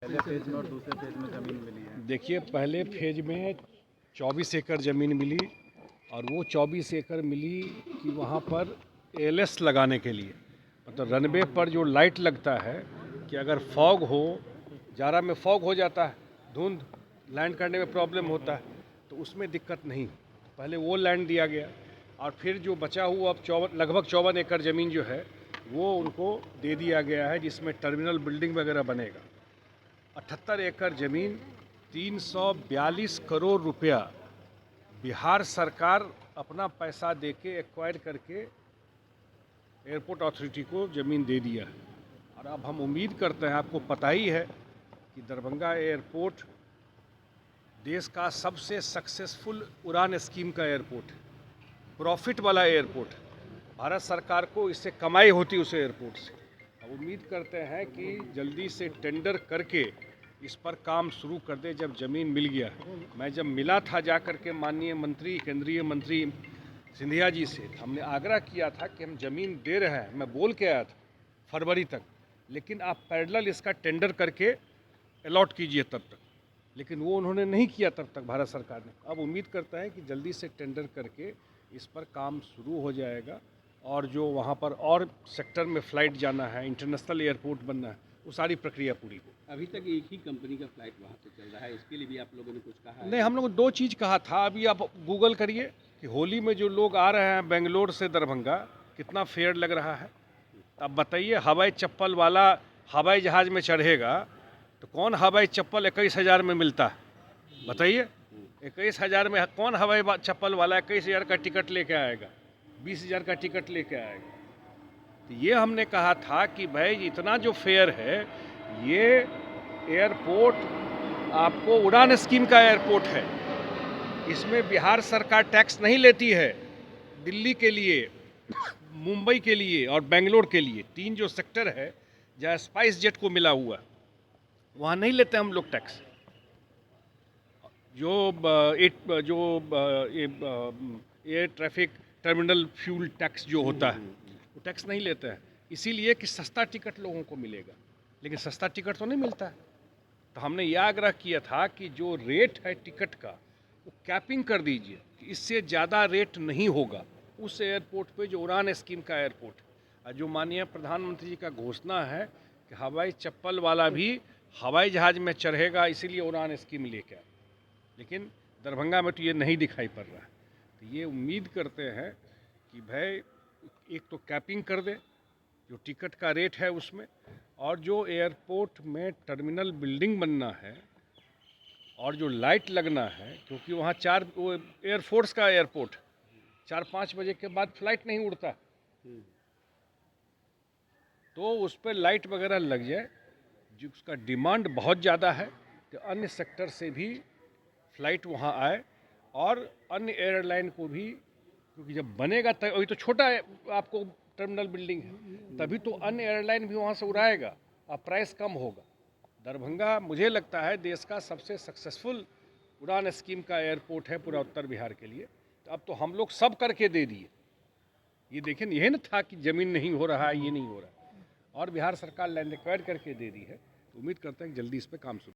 पहले फेज में और दूसरे फेज में ज़मीन मिली है? देखिए, पहले फेज में 24 एकड़ ज़मीन मिली और वो 24 एकड़ मिली कि वहाँ पर एलएस लगाने के लिए, मतलब रनवे पर जो लाइट लगता है कि अगर फॉग हो, जाड़ा में फॉग हो जाता है, धुंध लैंड करने में प्रॉब्लम होता है, तो उसमें दिक्कत नहीं। पहले वो लैंड दिया गया और फिर जो बचा हुआ अब लगभग 54 एकड़ ज़मीन जो है वो उनको दे दिया गया है, जिसमें टर्मिनल बिल्डिंग वगैरह बनेगा। 78 एकड़ ज़मीन 342 करोड़ रुपया बिहार सरकार अपना पैसा देके एक्वायर करके एयरपोर्ट अथॉरिटी को ज़मीन दे दिया है। और अब हम उम्मीद करते हैं, आपको पता ही है कि दरभंगा एयरपोर्ट देश का सबसे सक्सेसफुल उड़ान स्कीम का एयरपोर्ट है, प्रॉफिट वाला एयरपोर्ट है। भारत सरकार को इससे कमाई होती उस एयरपोर्ट से। अब उम्मीद करते हैं कि जल्दी से टेंडर करके इस पर काम शुरू कर दे। जब ज़मीन मिल गया, मैं जब मिला था जा कर के माननीय मंत्री, केंद्रीय मंत्री सिंधिया जी से, हमने आग्रह किया था कि हम ज़मीन दे रहे हैं, मैं बोल के आया था फरवरी तक, लेकिन आप पैरेलल इसका टेंडर करके अलॉट कीजिए तब तक, लेकिन वो उन्होंने नहीं किया तब तक भारत सरकार ने। अब उम्मीद करता है कि जल्दी से टेंडर करके इस पर काम शुरू हो जाएगा और जो वहाँ पर और सेक्टर में फ़्लाइट जाना है, इंटरनेशनल एयरपोर्ट बनना है, वो सारी प्रक्रिया पूरी हो। अभी तक एक ही कंपनी का फ्लाइट वहाँ पे चल रहा है, इसके लिए भी आप लोगों ने कुछ कहा है? नहीं, हम लोगों ने 2 चीज़ कहा था। अभी आप गूगल करिए कि होली में जो लोग आ रहे हैं बेंगलोर से दरभंगा, कितना फेयर लग रहा है। अब बताइए, हवाई चप्पल वाला हवाई जहाज़ में चढ़ेगा तो कौन हवाई चप्पल 21,000 में मिलता है, बताइए। 21,000 में कौन हवाई चप्पल वाला 21,000 का टिकट लेके आएगा, 20,000 का टिकट लेके आएगा। तो ये हमने कहा था कि भाई इतना जो फेयर है, ये एयरपोर्ट आपको उड़ान स्कीम का एयरपोर्ट है, इसमें बिहार सरकार टैक्स नहीं लेती है। दिल्ली के लिए, मुंबई के लिए और बेंगलोर के लिए 3 जो सेक्टर है जहाँ स्पाइस जेट को मिला हुआ, वहाँ नहीं लेते हम लोग टैक्स। जो air traffic terminal fuel tax जो होता है, वो टैक्स नहीं लेते हैं, इसीलिए कि सस्ता टिकट लोगों को मिलेगा, लेकिन सस्ता टिकट तो नहीं मिलता है। तो हमने यह आग्रह किया था कि जो रेट है टिकट का, वो कैपिंग कर दीजिए कि इससे ज़्यादा रेट नहीं होगा उस एयरपोर्ट पे जो उड़ान स्कीम का एयरपोर्ट है। और जो माननीय प्रधानमंत्री जी का घोषणा है कि हवाई चप्पल वाला भी हवाई जहाज़ में चढ़ेगा, इसीलिए उड़ान स्कीम लेके आए, लेकिन दरभंगा में तो ये नहीं दिखाई पड़ रहा है। तो ये उम्मीद करते हैं कि भाई एक तो कैपिंग कर दे जो टिकट का रेट है उसमें, और जो एयरपोर्ट में टर्मिनल बिल्डिंग बनना है और जो लाइट लगना है, क्योंकि वहाँ वो एयरफोर्स का एयरपोर्ट 4-5 बजे के बाद फ्लाइट नहीं उड़ता, तो उस पर लाइट वगैरह लग जाए, जो उसका डिमांड बहुत ज़्यादा है, तो अन्य सेक्टर से भी फ्लाइट वहाँ आए और अन्य एयरलाइन को भी, क्योंकि जब बनेगा तब, अभी तो छोटा आपको टर्मिनल बिल्डिंग है, तभी तो अन्य एयरलाइन भी वहाँ से उड़ाएगा और प्राइस कम होगा। दरभंगा मुझे लगता है देश का सबसे सक्सेसफुल उड़ान स्कीम का एयरपोर्ट है पूरा उत्तर बिहार के लिए। तो अब तो हम लोग सब करके दे दिए। ये देखें, यह न था कि ज़मीन नहीं हो रहा है, ये नहीं हो रहा है, और बिहार सरकार लैंड एक्वायर करके दे दी है। तो उम्मीद करते हैं कि जल्दी इस पर काम शुरू